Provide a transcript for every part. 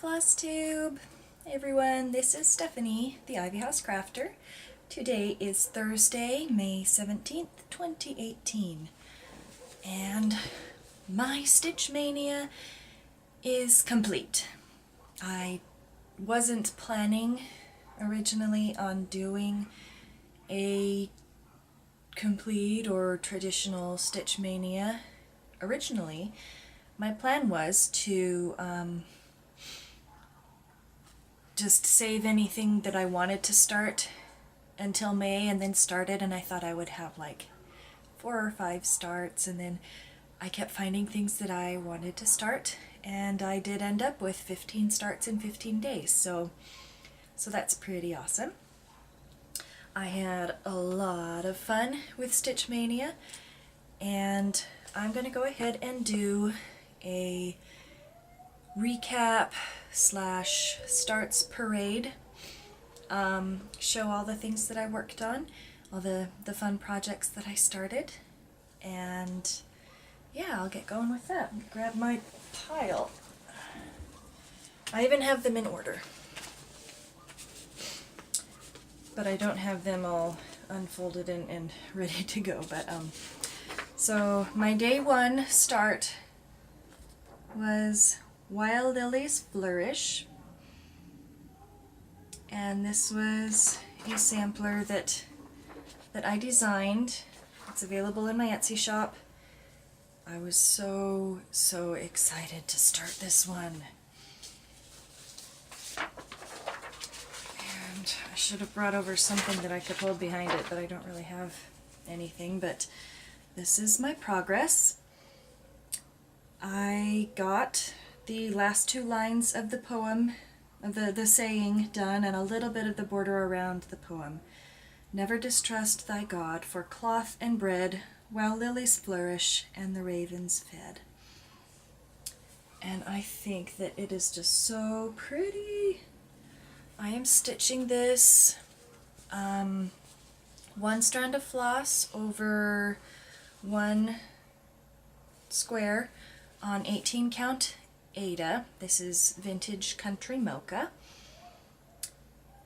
Flosstube! Hey everyone, this is Stephanie, the Ivy House Crafter. Today is Thursday, May 17th, 2018. And my Stitch Mania is complete. I wasn't planning originally on doing a complete or traditional Stitch Mania. Originally, my plan was to just save anything that I wanted to start until May and then start it, and I thought I would have like 4 or 5 starts, and then I kept finding things that I wanted to start, and I did end up with 15 starts in 15 days, so that's pretty awesome. I had a lot of fun with Stitch Mania, and I'm going to go ahead and do a recap slash starts parade, show all the things that I worked on, all the fun projects that I started, and yeah, I'll get going with that. Grab my pile. I even have them in order, but I don't have them all unfolded and ready to go. But so my day 1 start was Wild Lilies Flourish, and this was a sampler that I designed. It's available in my Etsy shop. I was so excited to start this one, and I should have brought over something that I could hold behind it, but I don't really have anything. But this is my progress. I got the last 2 lines of the poem, of the saying, done, and a little bit of the border around the poem. Never distrust thy God, for cloth and bread, while lilies flourish and the ravens fed. And I think that it is just so pretty. I am stitching this 1 strand of floss over 1 square on 18 count Ada. This is vintage country mocha.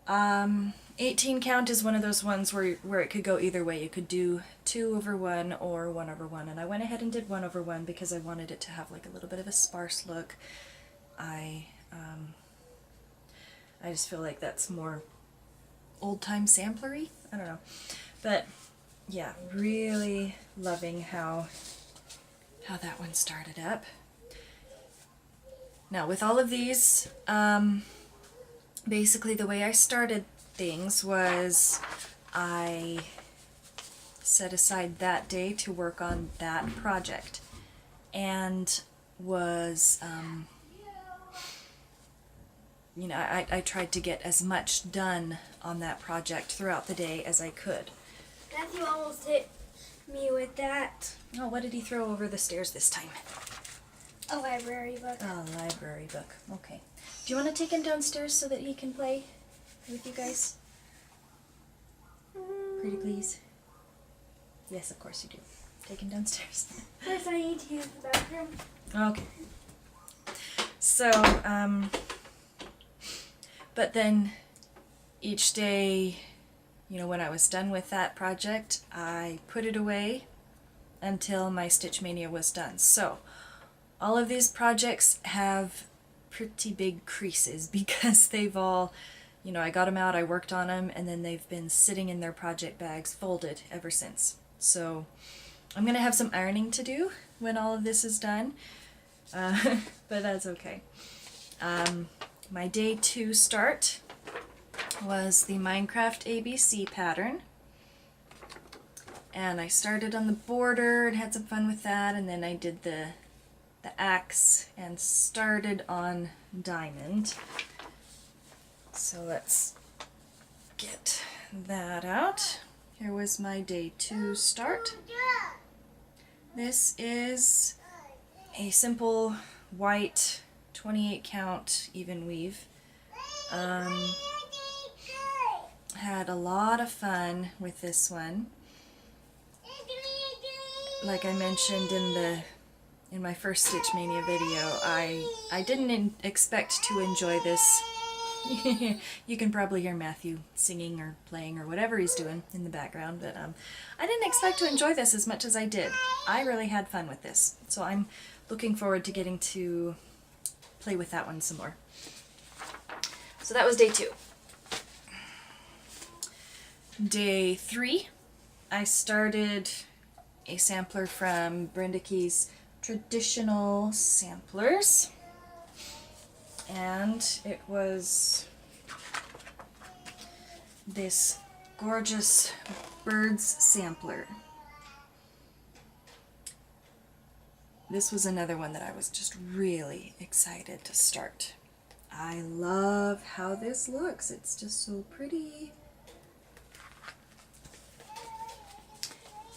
18 count is one of those ones where it could go either way. You could do 2 over 1 or 1 over 1, and I went ahead and did 1 over 1 because I wanted it to have like a little bit of a sparse look. I just feel like that's more old-time samplery. I don't know, but yeah, really loving how that one started up. Now with all of these, basically the way I started things was I set aside that day to work on that project, and was, you know, I tried to get as much done on that project throughout the day as I could. Matthew almost hit me with that. Oh, what did he throw over the stairs this time? A library book. Oh, a library book. Okay. Do you want to take him downstairs so that he can play with you guys? Pretty please? Yes, of course you do. Take him downstairs. First I need to use the bathroom. Okay. So, but then each day, you know, when I was done with that project, I put it away until my Stitch Mania was done. So, all of these projects have pretty big creases because they've all, you know, I got them out, I worked on them, and then they've been sitting in their project bags folded ever since. So I'm going to have some ironing to do when all of this is done, but that's okay. My day 2 start was the Minecraft ABC pattern, and I started on the border and had some fun with that, and then I did the axe and started on diamond. So let's get that out. Here was my day 2 start. This is a simple white 28 count even weave. Had a lot of fun with this one. Like I mentioned in in my first Stitch Mania video, I didn't expect to enjoy this. You can probably hear Matthew singing or playing or whatever he's doing in the background, but I didn't expect to enjoy this as much as I did. I really had fun with this, so I'm looking forward to getting to play with that one some more. So that was day 2. Day 3, I started a sampler from Brenda Key's Traditional Samplers, and it was this gorgeous birds sampler. This was another one that I was just really excited to start. I love how this looks. It's just so pretty.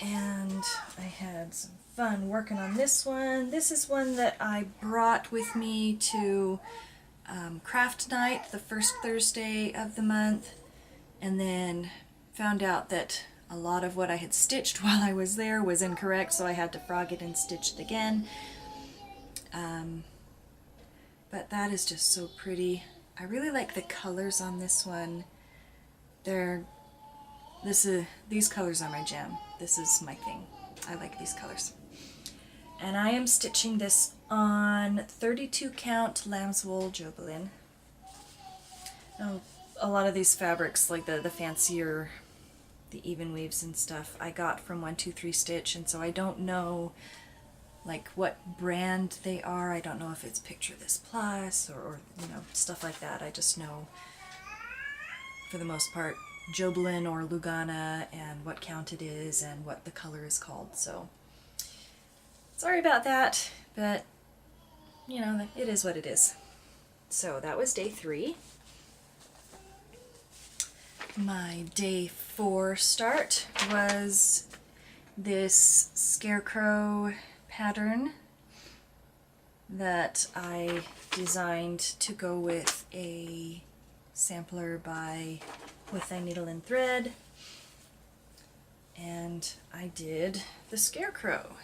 And I had some fun working on this one. This is one that I brought with me to craft night the first Thursday of the month, and then found out that a lot of what I had stitched while I was there was incorrect, so I had to frog it and stitch it again. But that is just so pretty. I really like the colors on this one. These colors are my jam. This is my thing. I like these colors. And I am stitching this on 32 count lamb's wool Jobelin. Now, a lot of these fabrics, like the fancier, the even weaves and stuff, I got from 123 Stitch, and so I don't know like what brand they are. I don't know if it's Picture This Plus or you know, stuff like that. I just know for the most part Jobelin or Lugana and what count it is and what the color is called. So sorry about that, but you know, it is what it is. So that was day 3. My day 4 start was this scarecrow pattern that I designed to go with a sampler by With Thy Needle and Thread, and I did the scarecrow,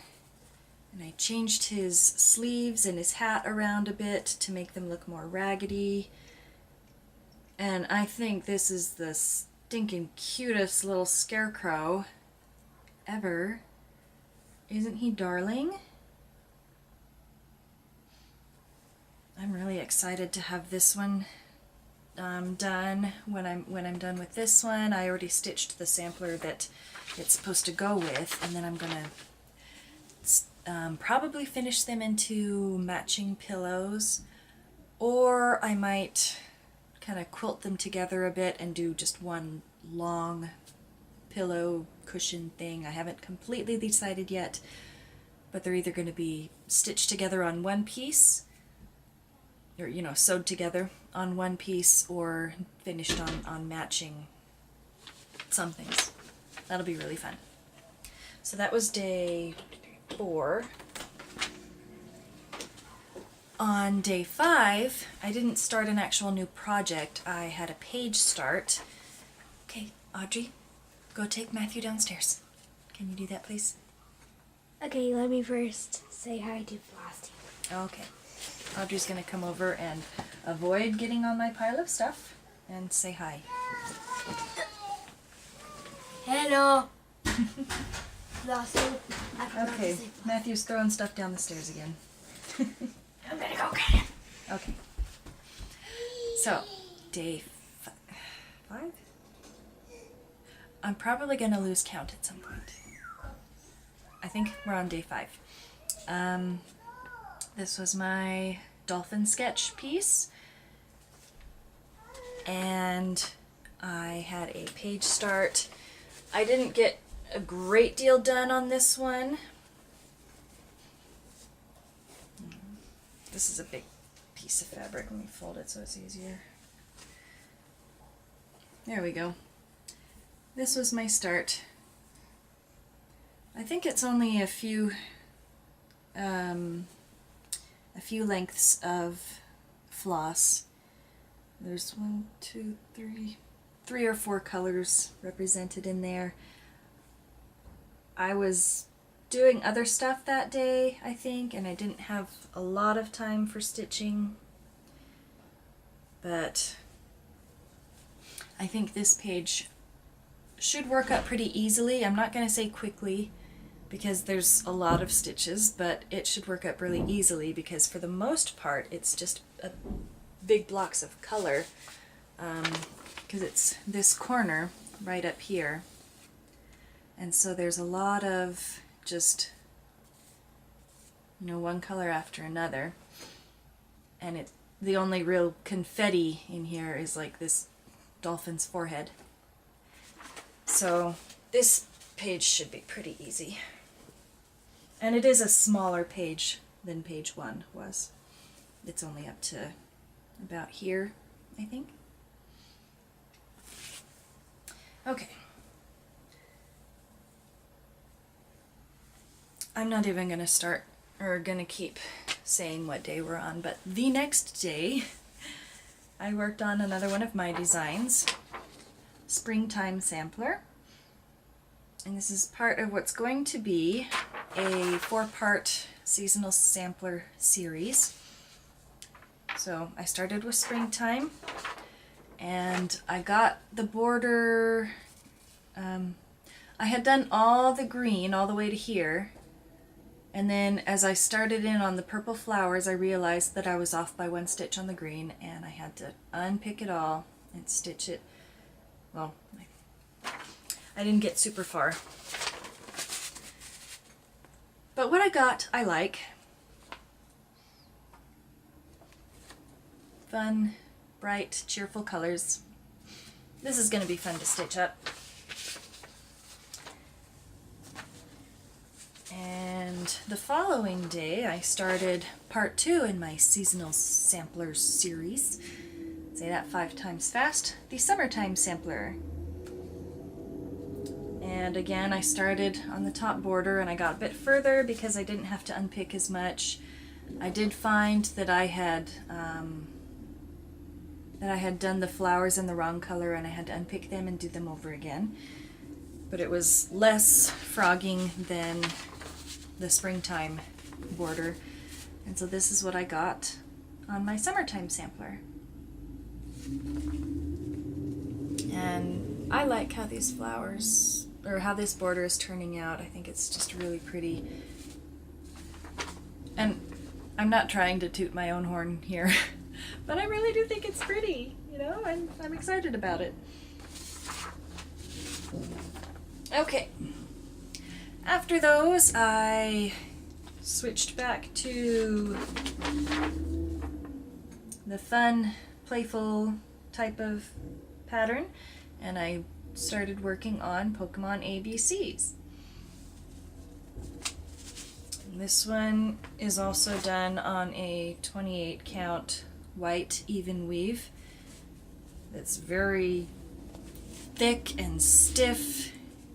and I changed his sleeves and his hat around a bit to make them look more raggedy, and I think this is the stinking cutest little scarecrow ever. Isn't he darling? I'm really excited to have this one done. When I'm done with this one, I already stitched the sampler that it's supposed to go with, and then I'm gonna probably finish them into matching pillows, or I might kind of quilt them together a bit and do just one long pillow cushion thing. I haven't completely decided yet, but they're either going to be stitched together on one piece, or you know, sewed together on one piece, or finished on matching some things. That'll be really fun. So that was day 4. On day 5, I didn't start an actual new project. I had a page start. Okay, Audrey, go take Matthew downstairs. Can you do that, please? Okay, let me first say hi to Flosstube. Okay. Audrey's going to come over and avoid getting on my pile of stuff and say hi. Hello. Flosstube. Okay, Matthew's throwing stuff down the stairs again. I'm gonna go get him. Okay. So, day 5? I'm probably going to lose count at some point. I think we're on day 5. This was my dolphin sketch piece, and I had a page start. I didn't get a great deal done on this one. This is a big piece of fabric. Let me fold it so it's easier. There we go. This was my start. I think it's only a few lengths of floss. There's 1, 2, 3 or 4 colors represented in there. I was doing other stuff that day, I think, and I didn't have a lot of time for stitching. But I think this page should work up pretty easily. I'm not going to say quickly because there's a lot of stitches, but it should work up really easily because for the most part it's just big blocks of color, because it's this corner right up here. And so there's a lot of just, you know, one color after another. And the only real confetti in here is like this dolphin's forehead. So this page should be pretty easy. And it is a smaller page than page 1 was. It's only up to about here, I think. Okay. I'm not even going to start or going to keep saying what day we're on, but the next day I worked on another one of my designs, Springtime Sampler. And this is part of what's going to be a 4-part seasonal sampler series. So I started with springtime, and I got the border, I had done all the green all the way to here, and then as I started in on the purple flowers, I realized that I was off by 1 stitch on the green, and I had to unpick it all and stitch it. Well, I didn't get super far. But what I got, I like. Fun, bright, cheerful colors. This is going to be fun to stitch up. And the following day, I started part 2 in my seasonal samplers series. Say that 5 times fast. The summertime sampler. And again, I started on the top border and I got a bit further because I didn't have to unpick as much. I did find that I had done the flowers in the wrong color and I had to unpick them and do them over again. But it was less frogging than the springtime border. And so this is what I got on my summertime sampler. And I like how these flowers, or how this border is turning out. I think it's just really pretty. And I'm not trying to toot my own horn here, but I really do think it's pretty, you know, and I'm excited about it. Okay. After those, I switched back to the fun, playful type of pattern, and I started working on Pokemon ABCs. This one is also done on a 28 count white even weave that's very thick and stiff,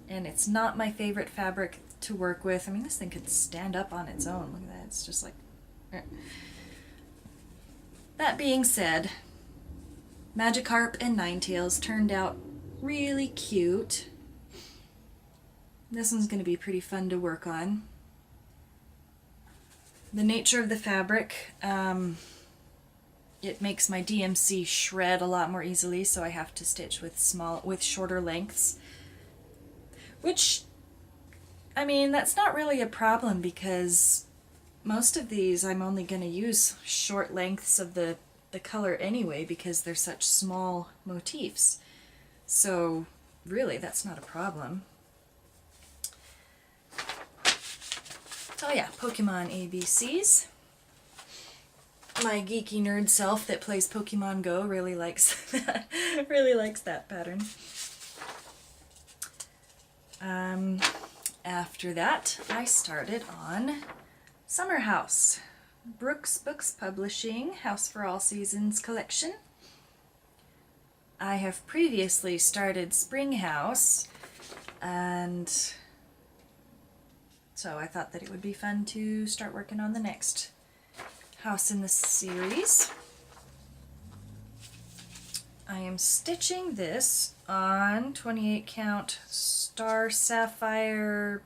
and it's not my favorite fabric to work with. I mean, this thing could stand up on its own. Look at that. It's just like... That being said, Magikarp and Ninetales turned out really cute. This one's going to be pretty fun to work on. The nature of the fabric, it makes my DMC shred a lot more easily, so I have to stitch with shorter lengths. Which, I mean, that's not really a problem because most of these I'm only going to use short lengths of the color anyway because they're such small motifs. So really, that's not a problem. Oh yeah, Pokemon ABCs. My geeky nerd self that plays Pokemon Go really likes that, pattern. After that, I started on Summer House, Brooks Books Publishing, House for All Seasons collection. I have previously started Spring House, and so I thought that it would be fun to start working on the next house in the series. I am stitching this on 28 count Star Sapphire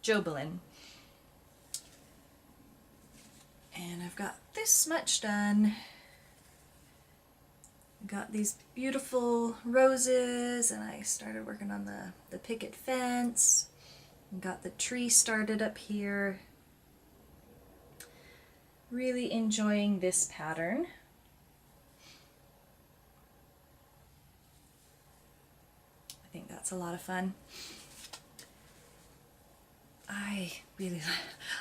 Jobelin. And I've got this much done. Got these beautiful roses, and I started working on the picket fence. Got the tree started up here. Really enjoying this pattern. I think that's a lot of fun. I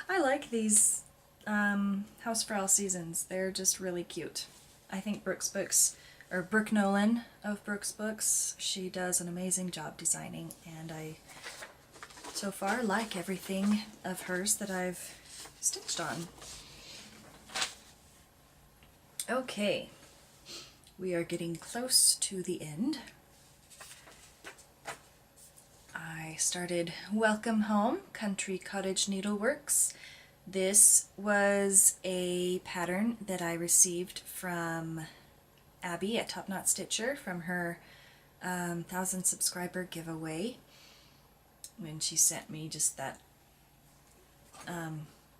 like these House for All Seasons. They're just really cute. I think Brooke Nolan of Brooks Books, she does an amazing job designing, and I so far like everything of hers that I've stitched on. Okay, we are getting close to the end. I started Welcome Home, Country Cottage Needleworks. This was a pattern that I received from Abby at Top Knot Stitcher from her 1,000 subscriber giveaway, when she sent me just that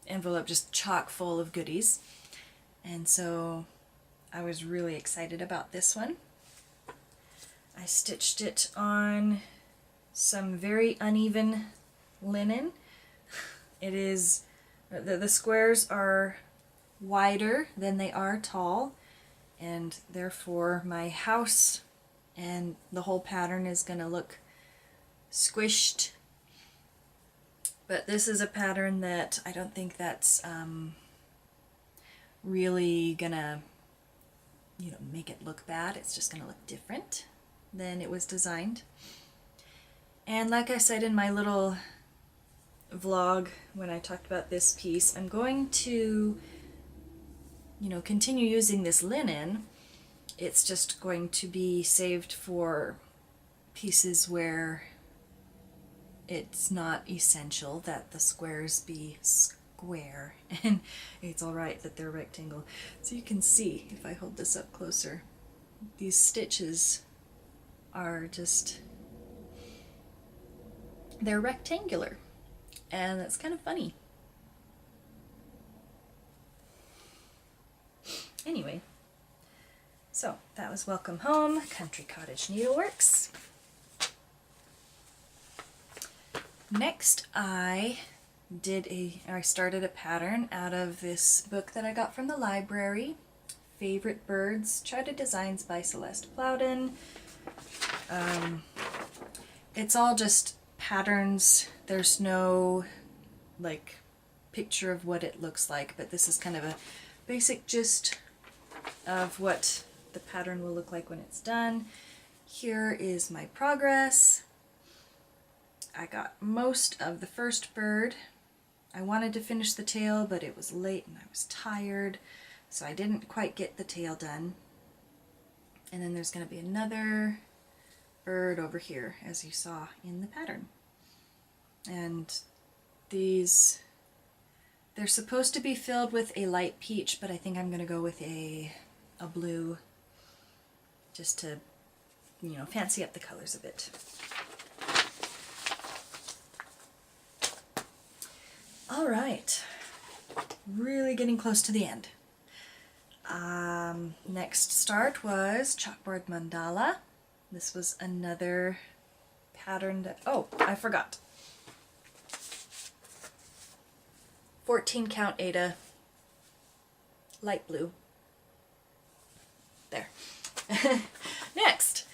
envelope just chock full of goodies. And so I was really excited about this one. I stitched it on some very uneven linen. It is, the squares are wider than they are tall, and therefore my house and the whole pattern is going to look squished. But this is a pattern that I don't think that's really gonna, make it look bad. It's just gonna look different than it was designed. And like I said in my little vlog when I talked about this piece, I'm going to, continue using this linen. It's just going to be saved for pieces where it's not essential that the squares be square, and it's alright that they're rectangle. So you can see, if I hold this up closer, these stitches are just, they're rectangular, and that's kind of funny. Anyway, so that was Welcome Home, Country Cottage Needleworks. Next, I started a pattern out of this book that I got from the library, Favorite Birds, Charted Designs by Celeste Plowden. It's all just patterns. There's no picture of what it looks like, but this is kind of a basic gist of what the pattern will look like when it's done. Here is my progress. I got most of the first bird. I wanted to finish the tail, but it was late and I was tired, so I didn't quite get the tail done. And then there's going to be another bird over here, as you saw in the pattern. And these, they're supposed to be filled with a light peach, but I think I'm going to go with a blue, just to, fancy up the colors a bit. All right, really getting close to the end. Next start was Chalkboard Mandala. This was another pattern that, oh, I forgot. 14 count Ada, light blue. There. Next,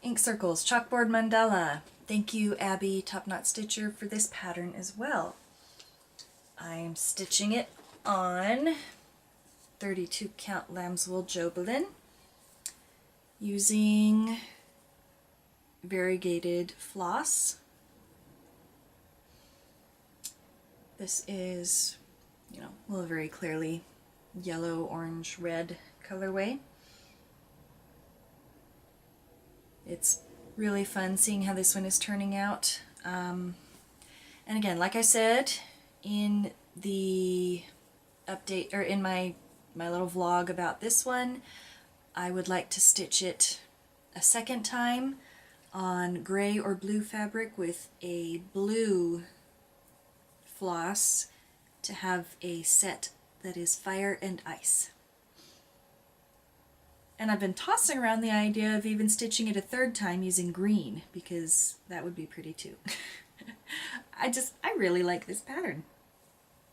ink circles, Chalkboard Mandala. Thank you, Abby, Top Knot Stitcher, for this pattern as well. I'm stitching it on 32 count lambswool Jobelin using variegated floss. This is, a very clearly yellow, orange, red colorway. It's really fun seeing how this one is turning out. And again, like I said, in the update, or in my little vlog about this one, I would like to stitch it a second time on gray or blue fabric with a blue floss to have a set that is fire and ice. And I've been tossing around the idea of even stitching it a third time using green, because that would be pretty too. I really like this pattern.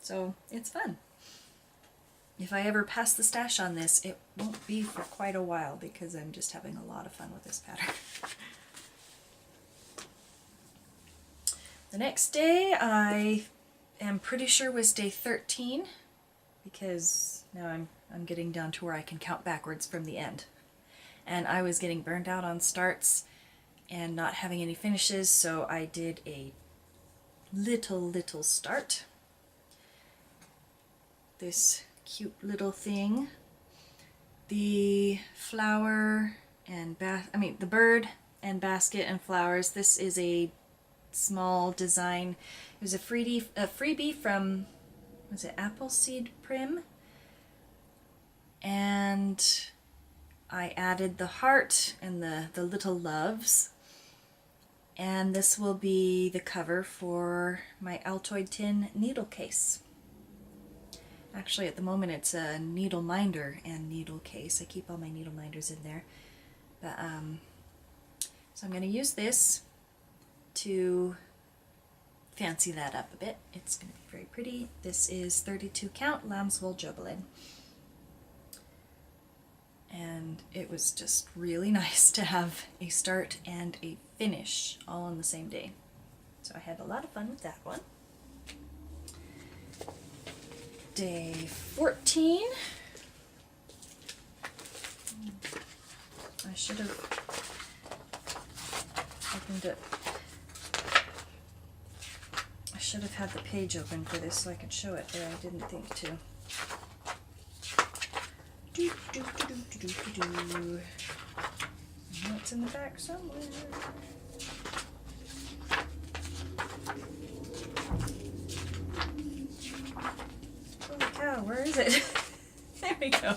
So it's fun. If I ever pass the stash on this, it won't be for quite a while because I'm just having a lot of fun with this pattern. The next day I am pretty sure was day 13, because now I'm getting down to where I can count backwards from the end. And I was getting burned out on starts and not having any finishes, so I did a little start. This cute little thing. The flower and the bird and basket and flowers. This is a small design. It was a freebie from, was it Appleseed Prim? And I added the heart and the little loves. And this will be the cover for my Altoid tin needle case. Actually, at the moment it's a needle minder and needle case. I keep all my needle minders in there. But, so I'm going to use this to fancy that up a bit. It's going to be very pretty. This is 32 count lamb's wool jobelin. And it was just really nice to have a start and a finish all on the same day. So I had a lot of fun with that one. Day 14. I should have opened it. I should have had the page open for this so I could show it, but I didn't think to. I know it's in the back somewhere. Holy cow, where is it? There we go.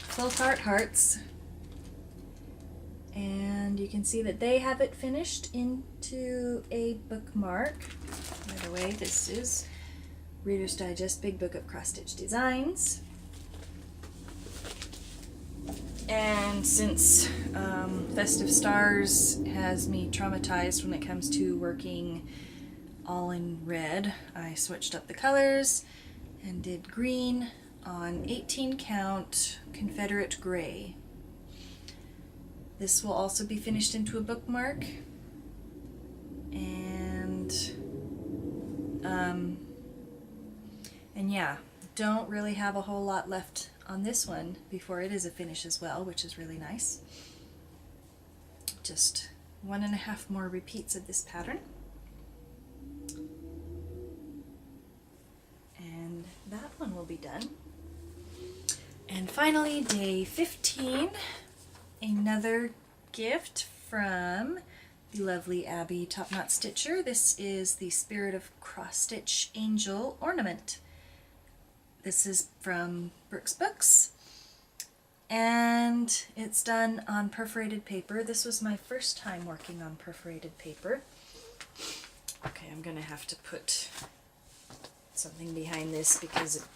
Cloth Art Hearts. And you can see that they have it finished into a bookmark. By the way, this is Reader's Digest Big Book of Cross Stitch Designs. And since Festive Stars has me traumatized when it comes to working all in red, I switched up the colors and did green on 18 count Confederate Gray. This will also be finished into a bookmark, and yeah, don't really have a whole lot left on this one before it is a finish as well, which is really nice. Just 1.5 more repeats of this pattern. And that one will be done. And finally, day 15, another gift from the lovely Abby Top Knot Stitcher. This is the Spirit of Cross Stitch Angel ornament. This is from Brooks Books, and it's done on perforated paper. This was my first time working on perforated paper. Okay, I'm going to have to put something behind this because of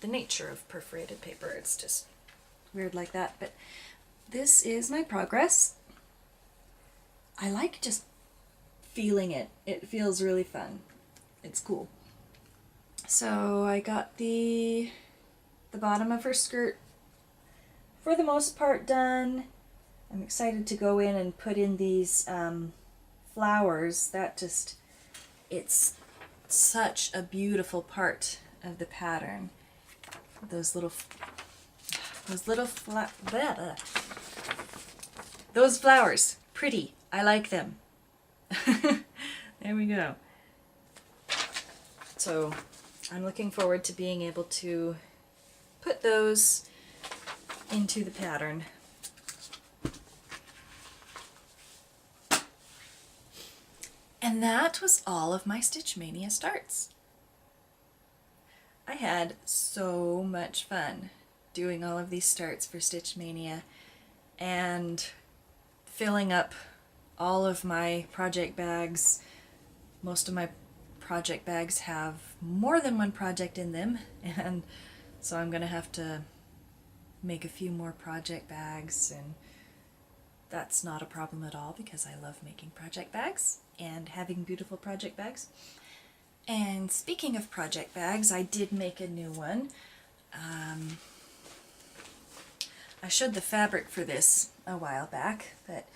the nature of perforated paper. It's just weird like that, but this is my progress. I like just feeling it. It feels really fun. It's cool. So I got the bottom of her skirt for the most part done. I'm excited to go in and put in these flowers. That just, it's such a beautiful part of the pattern. Those flowers, pretty. I like them. There we go. So I'm looking forward to being able to put those into the pattern. And that was all of my Stitch Mania starts. I had so much fun doing all of these starts for Stitch Mania and filling up all of my project bags, most of my project bags have more than one project in them, and so I'm gonna have to make a few more project bags, and that's not a problem at all because I love making project bags and having beautiful project bags. And speaking of project bags, I did make a new one. I showed the fabric for this a while back, but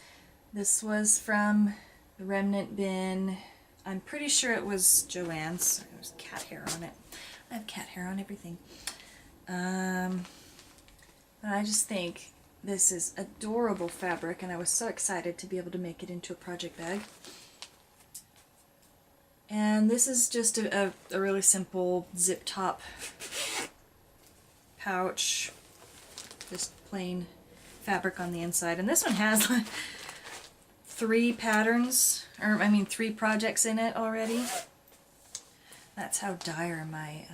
this was from the remnant bin. I'm pretty sure it was Joann's. There's cat hair on it. I have cat hair on everything. But I just think this is adorable fabric, and I was so excited to be able to make it into a project bag. And this is just a really simple zip top pouch, just plain fabric on the inside. And this one has like 3 patterns, or I mean 3 projects in it already. That's how dire my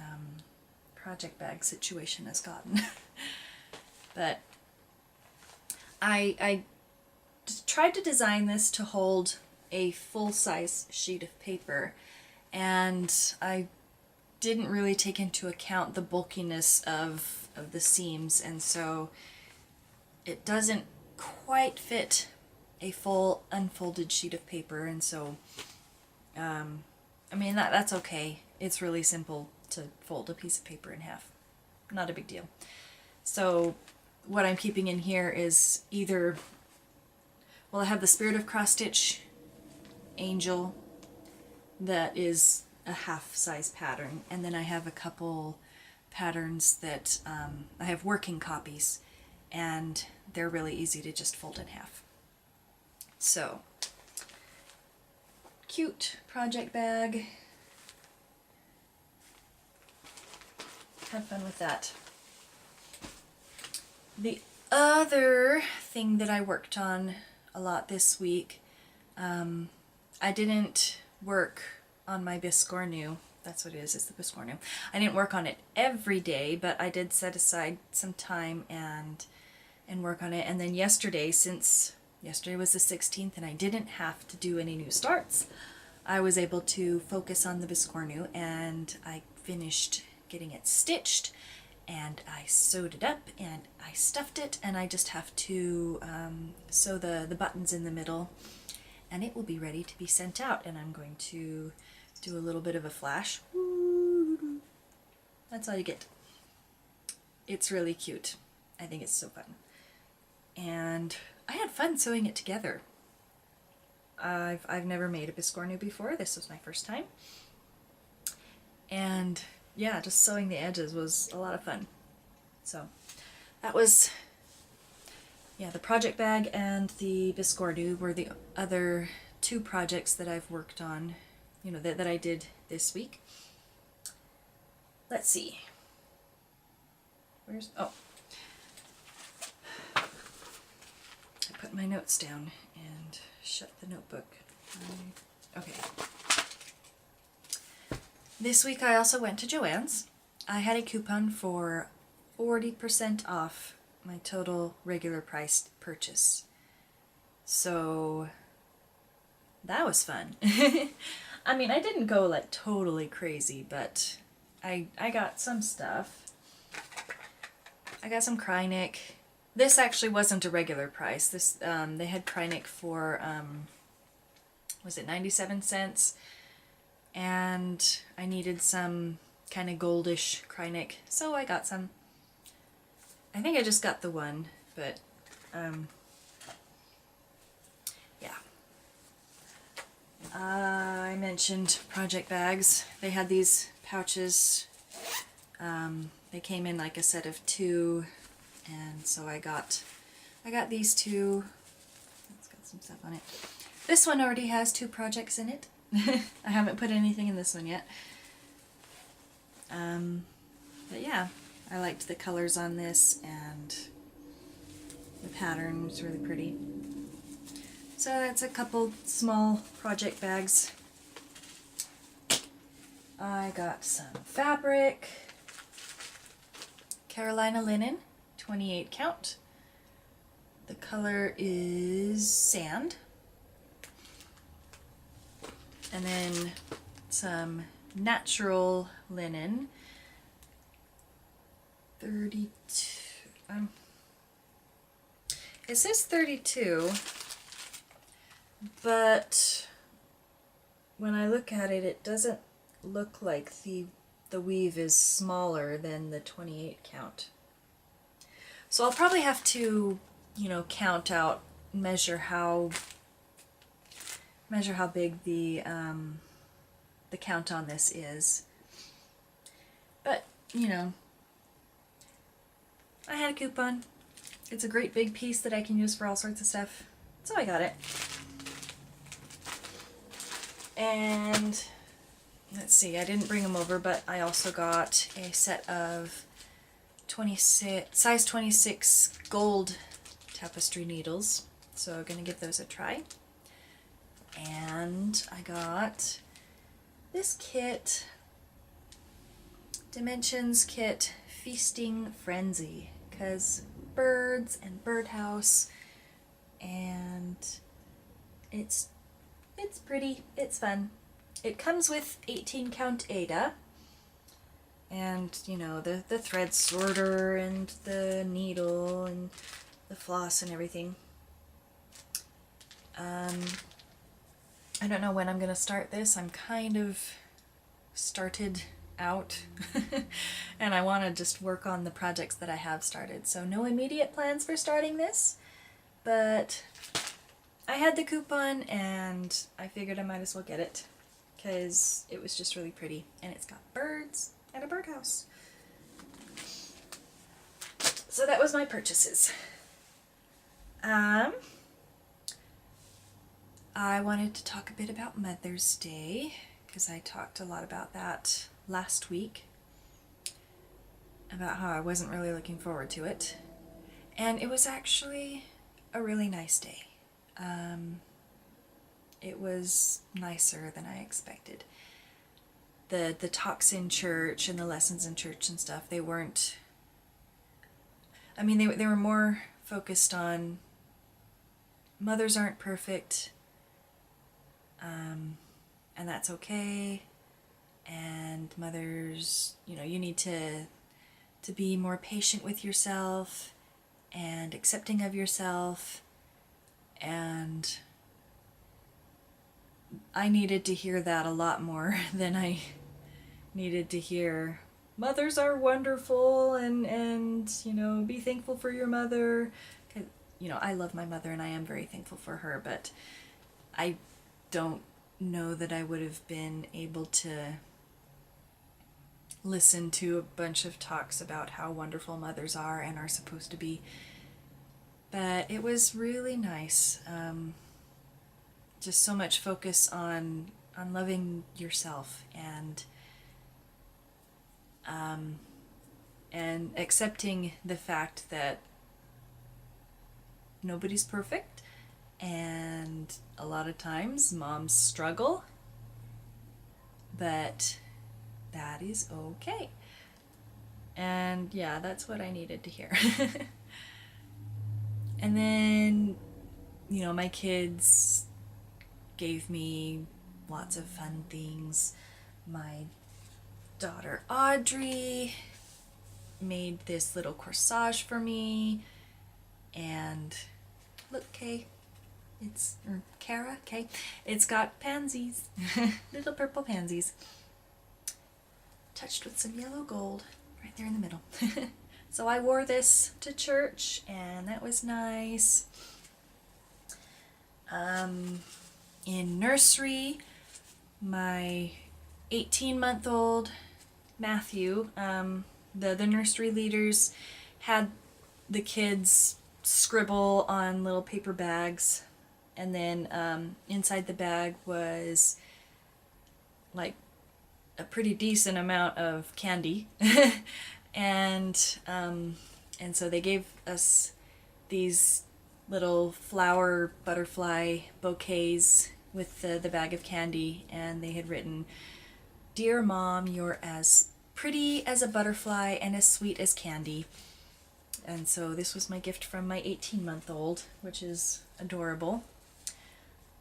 project bag situation has gotten. But I tried to design this to hold a full-size sheet of paper, and I didn't really take into account the bulkiness of the seams, and so it doesn't quite fit a full unfolded sheet of paper. And so I mean that's okay. It's really simple to fold a piece of paper in half, not a big deal. So what I'm keeping in here is either, well, I have the Spirit of Cross Stitch Angel that is a half-size pattern, and then I have a couple patterns that I have working copies, and they're really easy to just fold in half. So, cute project bag. Have fun with that. The other thing that I worked on a lot this week, I didn't work on my Biscornu. That's what it is, it's the Biscornu. I didn't work on it every day, but I did set aside some time and work on it. And then yesterday, since yesterday was the 16th and I didn't have to do any new starts, I was able to focus on the Biscornu, and I finished getting it stitched, and I sewed it up and I stuffed it, and I just have to sew the buttons in the middle, and it will be ready to be sent out. And I'm going to do a little bit of a flash. That's all you get. It's really cute. I think it's so fun. And I had fun sewing it together. I've never made a Biscornu before. This was my first time. And yeah, just sewing the edges was a lot of fun. So that was, yeah, the project bag and the Biscornu were the other 2 projects that I've worked on, you know, that I did this week. Let's see. Oh. I put my notes down and shut the notebook. Okay. This week I also went to Joann's. I had a coupon for 40% off my total regular price purchase. So that was fun. I mean, I didn't go like totally crazy, but I got some stuff. I got some Krynic. This actually wasn't a regular price. This they had Krynic for was it 97 cents? And I needed some kind of goldish Krynic, so I got some. I think I just got the one, but yeah. I mentioned project bags. They had these pouches. They came in like a set of 2, and so I got these 2. It's got some stuff on it. This one already has 2 projects in it. I haven't put anything in this one yet. But yeah, I liked the colors on this, and the pattern was really pretty. So that's a couple small project bags. I got some fabric, Carolina linen, 28 count. The color is sand. And then some natural linen. 32. It says 32, but when I look at it, it doesn't look like the weave is smaller than the 28 count. So I'll probably have to, you know, count out, measure how big the count on this is. But, you know, I had a coupon. It's a great big piece that I can use for all sorts of stuff, so I got it. And let's see, I didn't bring them over, but I also got a set of size 26 gold tapestry needles, so I'm gonna give those a try. And I got this kit, Dimensions Kit Feasting Frenzy, because birds and birdhouse, and it's pretty, it's fun. It comes with 18 count Ada, and you know, the thread sorter and the needle and the floss and everything. I don't know when I'm gonna start this. I'm kind of started out and I want to just work on the projects that I have started, so no immediate plans for starting this, but I had the coupon and I figured I might as well get it because it was just really pretty, and it's got birds and a birdhouse. So that was my purchases. I wanted to talk a bit about Mother's Day because I talked a lot about that last week, about how I wasn't really looking forward to it, and it was actually a really nice day. It was nicer than I expected. The talks in church and the lessons in church and stuff, they weren't, I mean, they were more focused on mothers aren't perfect, and that's okay. And mothers, you know, you need to be more patient with yourself and accepting of yourself. And I needed to hear that a lot more than I needed to hear mothers are wonderful and you know, be thankful for your mother. 'Cause, you know, I love my mother and I am very thankful for her, but I don't know that I would have been able to listen to a bunch of talks about how wonderful mothers are and are supposed to be. But it was really nice. Just so much focus on loving yourself and accepting the fact that nobody's perfect, and a lot of times moms struggle, but that is okay. And yeah, that's what I needed to hear. And then, you know, my kids gave me lots of fun things. My daughter Audrey made this little corsage for me, and look, Kay, or Kara, Kay, it's got pansies, little purple pansies, touched with some yellow gold right there in the middle. So I wore this to church, and that was nice. In nursery, my 18-month-old Matthew, the nursery leaders had the kids scribble on little paper bags, and then inside the bag was like a pretty decent amount of candy. And so they gave us these little flower butterfly bouquets with the bag of candy, and they had written, "Dear Mom, you're as pretty as a butterfly and as sweet as candy." And so this was my gift from my 18-month-old, which is adorable.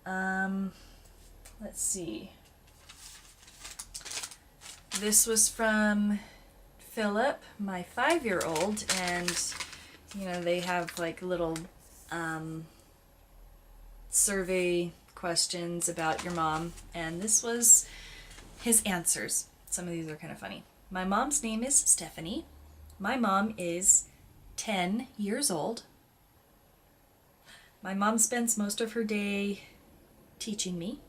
Let's see. This was from Philip, my 5-year-old, and you know, they have like little survey questions about your mom, and this was his answers. Some of these are kind of funny. My mom's name is Stephanie. My mom is 10 years old. My mom spends most of her day teaching me.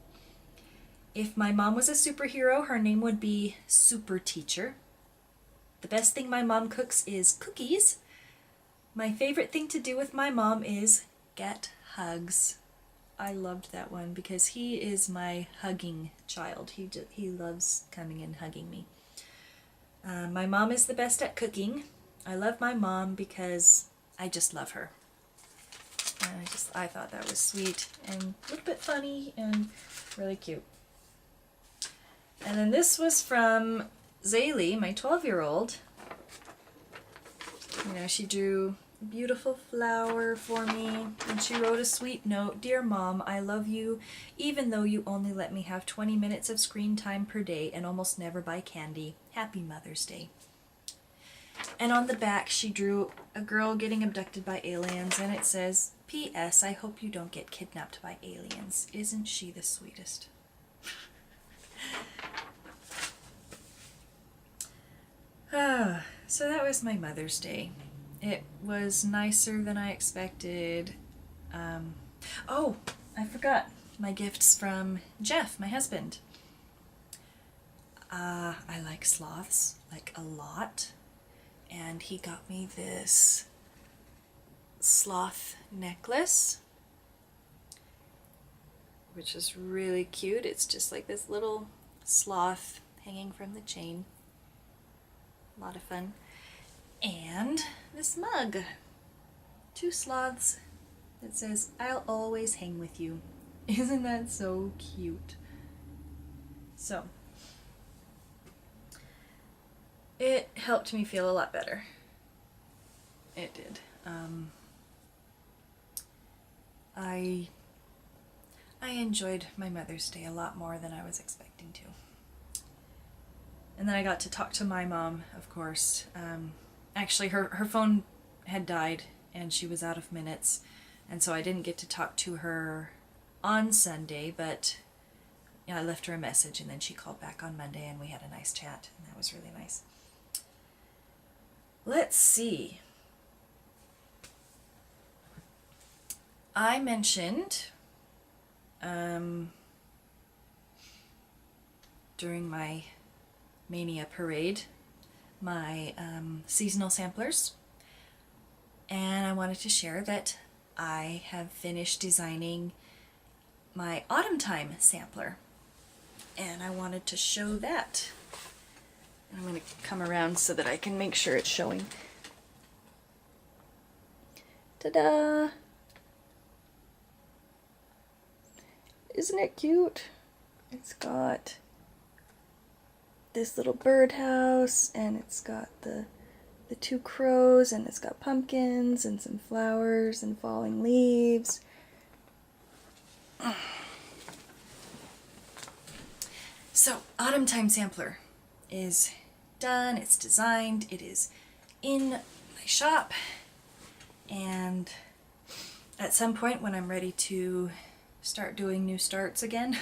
If my mom was a superhero, her name would be Super Teacher. The best thing my mom cooks is cookies. My favorite thing to do with my mom is get hugs. I loved that one because he is my hugging child. He loves coming and hugging me. My mom is the best at cooking. I love my mom because I just love her. And I thought that was sweet and a little bit funny and really cute. And then this was from Zaylee, my 12-year-old. You know, she drew a beautiful flower for me, and she wrote a sweet note. Dear Mom, I love you, even though you only let me have 20 minutes of screen time per day and almost never buy candy. Happy Mother's Day. And on the back, she drew a girl getting abducted by aliens, and it says, P.S. I hope you don't get kidnapped by aliens. Isn't she the sweetest? So that was my Mother's Day. It was nicer than I expected. Oh, I forgot my gifts from Jeff, my husband. I like sloths, like a lot. And he got me this sloth necklace, which is really cute. It's just like this little sloth hanging from the chain. A lot of fun. And this mug. 2 sloths that says, I'll always hang with you. Isn't that so cute? So, it helped me feel a lot better. It did. I enjoyed my Mother's Day a lot more than I was expecting to. And then I got to talk to my mom, of course. Actually, her phone had died and she was out of minutes, and so I didn't get to talk to her on Sunday, but yeah, I left her a message and then she called back on Monday and we had a nice chat, and that was really nice. Let's see. I mentioned during my Maynia parade my seasonal samplers, and I wanted to share that I have finished designing my autumn time sampler, and I wanted to show that. I'm going to come around so that I can make sure it's showing. Ta-da! Isn't it cute? It's got this little birdhouse, and it's got the 2 crows, and it's got pumpkins and some flowers and falling leaves. So, Autumn Time Sampler is done, it's designed, it is in my shop, and at some point when I'm ready to start doing new starts again,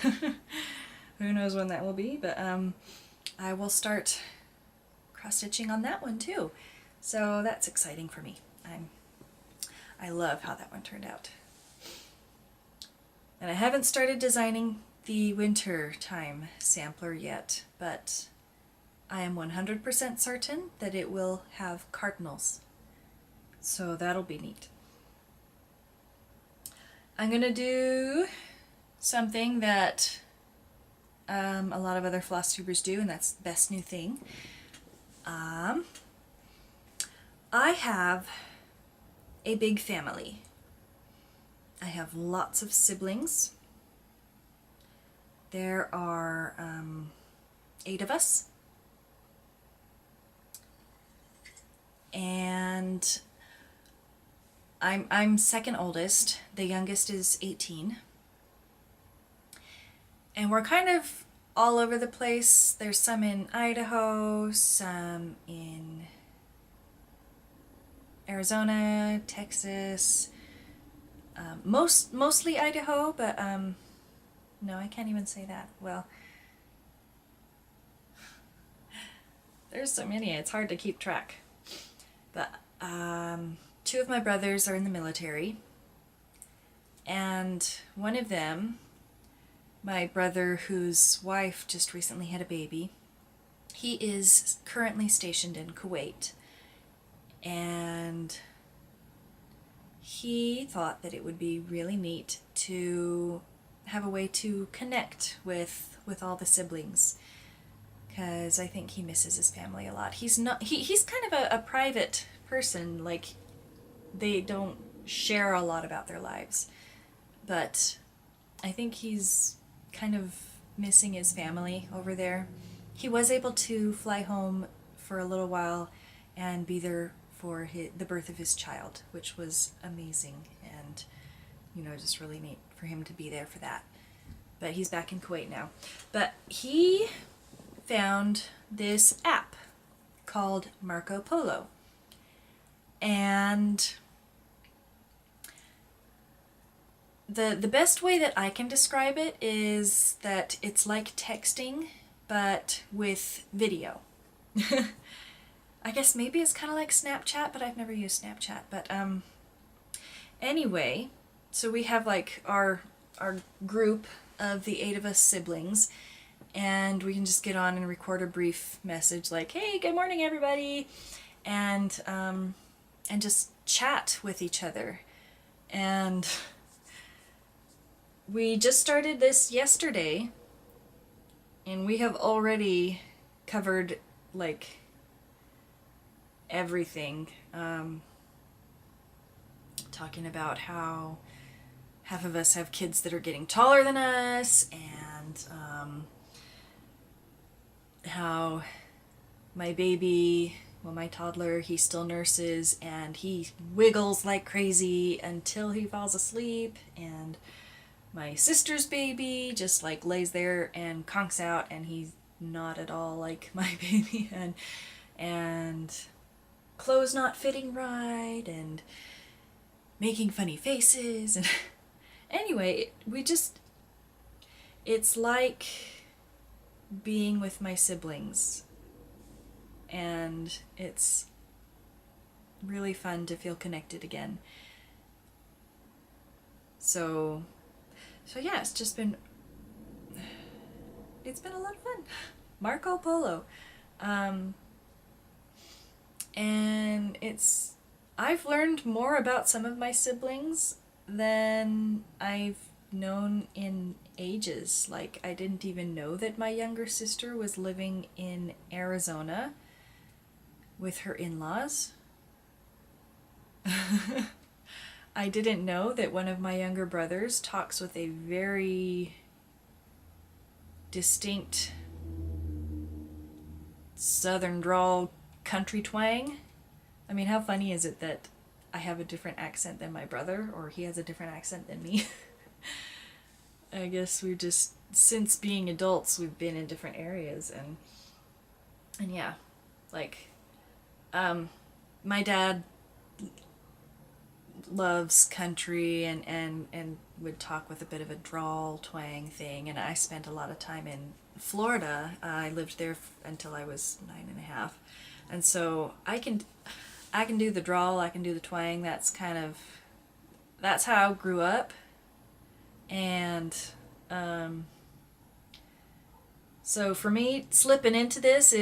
who knows when that will be, but I will start cross-stitching on that one too. So that's exciting for me. I love how that one turned out. And I haven't started designing the winter time sampler yet, but I am 100% certain that it will have cardinals. So that'll be neat. I'm going to do something that a lot of other Flosstubers do, and that's Best New Thing. I have a big family. I have lots of siblings. There are 8 of us. And I'm second oldest. The youngest is 18. And we're kind of all over the place. There's some in Idaho, some in Arizona, Texas, mostly Idaho, but no, I can't even say that. Well, there's so many, it's hard to keep track. But two of my brothers are in the military, and one of them, my brother whose wife just recently had a baby, he is currently stationed in Kuwait, and he thought that it would be really neat to have a way to connect with all the siblings, because I think he misses his family a lot. He's kind of a private person, like they don't share a lot about their lives, but I think he's kind of missing his family over there. He was able to fly home for a little while and be there for the birth of his child, which was amazing, and just really neat for him to be there for that. But he's back in Kuwait now. But he found this app called Marco Polo, and the best way that I can describe it is that it's like texting, but with video. I guess maybe it's kind of like Snapchat, but I've never used Snapchat. But anyway, so we have like our group of the 8 of us siblings, and we can just get on and record a brief message like, "Hey, good morning, everybody," and just chat with each other. And we just started this yesterday, and we have already covered like everything, talking about how half of us have kids that are getting taller than us, and how my baby, well, my toddler, he still nurses and he wiggles like crazy until he falls asleep, and my sister's baby just like lays there and conks out, and he's not at all like my baby, and clothes not fitting right and making funny faces, and anyway, it's like being with my siblings, and it's really fun to feel connected again. So yeah, it's been a lot of fun. Marco Polo. And I've learned more about some of my siblings than I've known in ages. Like, I didn't even know that my younger sister was living in Arizona with her in-laws. I didn't know that one of my younger brothers talks with a very distinct southern drawl country twang. I mean, how funny is it that I have a different accent than my brother, or he has a different accent than me? I guess we're just, since being adults, we've been in different areas, and yeah, like, my dad loves country and would talk with a bit of a drawl twang thing, and I spent a lot of time in Florida. I lived there until I was 9.5, and so I can do the drawl, I can do the twang. That's how I grew up, and so for me, slipping into this,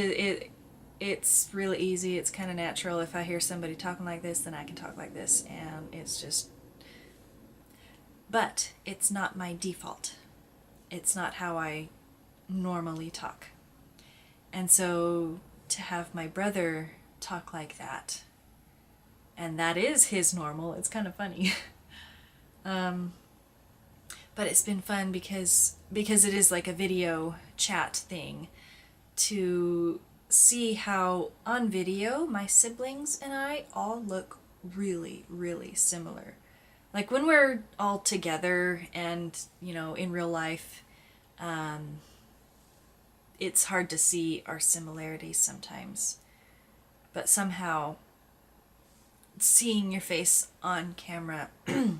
it's really easy. It's kind of natural. If I hear somebody talking like this, then I can talk like this, and it's just, but it's not my default. It's not how I normally talk. And so to have my brother talk like that, and that is his normal, it's kind of funny. But it's been fun because it is like a video chat thing, to see how on video my siblings and I all look really, really similar. Like when we're all together and, in real life, it's hard to see our similarities sometimes. But somehow, seeing your face on camera,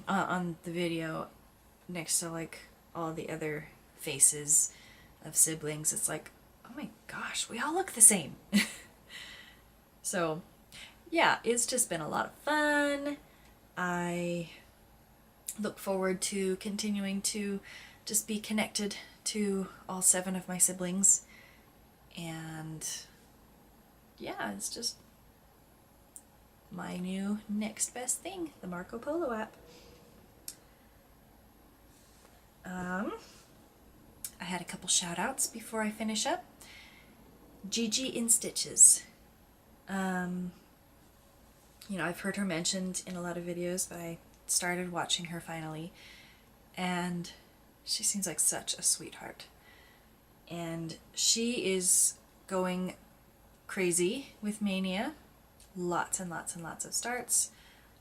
on the video, next to like all the other faces of siblings, it's like, oh my gosh, we all look the same. So yeah, it's just been a lot of fun. I look forward to continuing to just be connected to all 7 of my siblings. And yeah, it's just my new next best thing, the Marco Polo app. I had a couple shout outs before I finish up. Gigi in Stitches. You know, I've heard her mentioned in a lot of videos, but I started watching her finally, and she seems like such a sweetheart. And she is going crazy with Maynia. Lots and lots and lots of starts.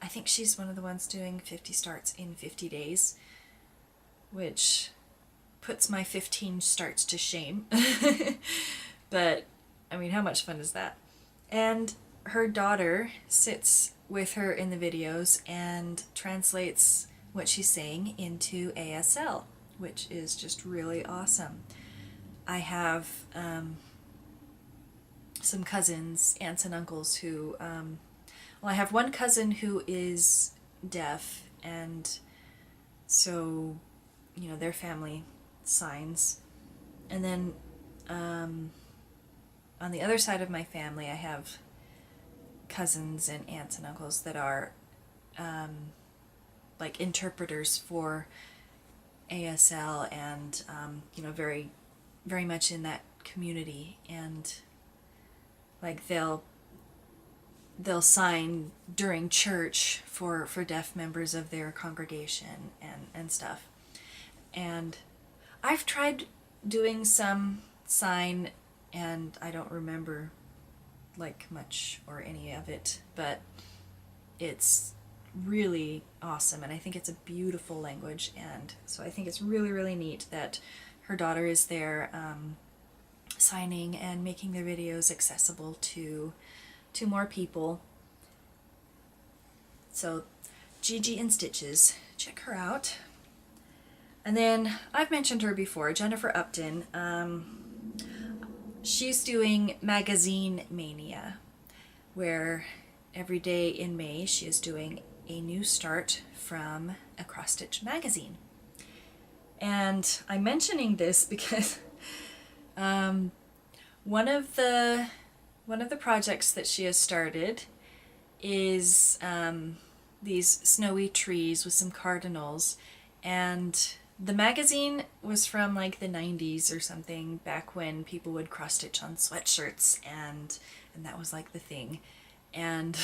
I think she's one of the ones doing 50 starts in 50 days, which puts my 15 starts to shame. But, I mean, how much fun is that? And her daughter sits with her in the videos and translates what she's saying into ASL, which is just really awesome. I have some cousins, aunts and uncles who, well, I have one cousin who is deaf, and so, you know, their family signs. And then on the other side of my family, I have cousins and aunts and uncles that are like interpreters for ASL, and you know, very, very much in that community. And like they'll sign during church for deaf members of their congregation and stuff. And I've tried doing some sign, and I don't remember like much or any of it, but it's really awesome, and I think it's a beautiful language. And so I think it's really, really neat that her daughter is there signing and making their videos accessible to more people. So Gigi in Stitches, check her out. And then I've mentioned her before, Jennifer Upton. She's doing Magazine Maynia, where every day in May she is doing a new start from a cross stitch magazine. And I'm mentioning this because one of the projects that she has started is these snowy trees with some cardinals, and the magazine was from like the 90s or something, back when people would cross stitch on sweatshirts, and that was like the thing. And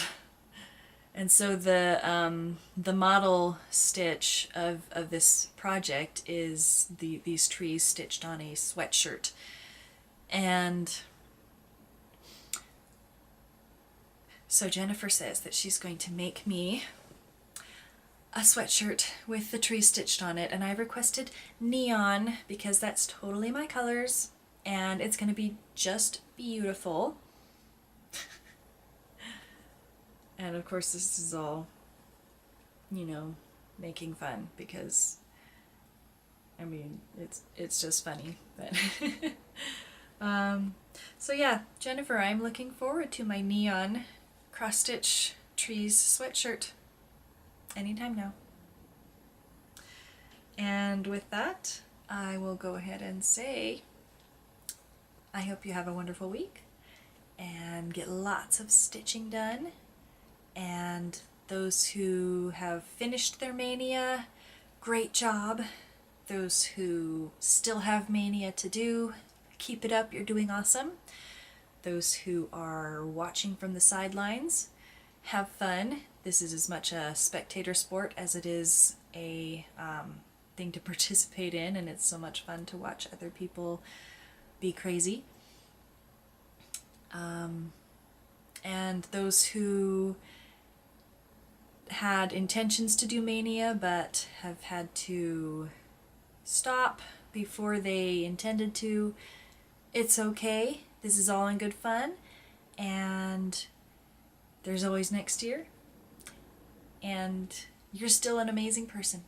so the model stitch of this project is these trees stitched on a sweatshirt. And so Jennifer says that she's going to make me a sweatshirt with the tree stitched on it, and I requested neon because that's totally my colors, and it's going to be just beautiful. And of course this is all, you know, making fun, because I mean, it's just funny. But so yeah, Jennifer, I'm looking forward to my neon cross stitch trees sweatshirt anytime now. And with that, I will go ahead and say I hope you have a wonderful week and get lots of stitching done. And those who have finished their Maynia, great job. Those who still have Maynia to do, keep it up, you're doing awesome. Those who are watching from the sidelines, have fun. This is as much a spectator sport as it is a thing to participate in, and it's so much fun to watch other people be crazy. And those who had intentions to do Maynia but have had to stop before they intended to, it's okay. This is all in good fun, and there's always next year, and you're still an amazing person.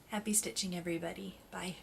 Happy stitching, everybody. Bye.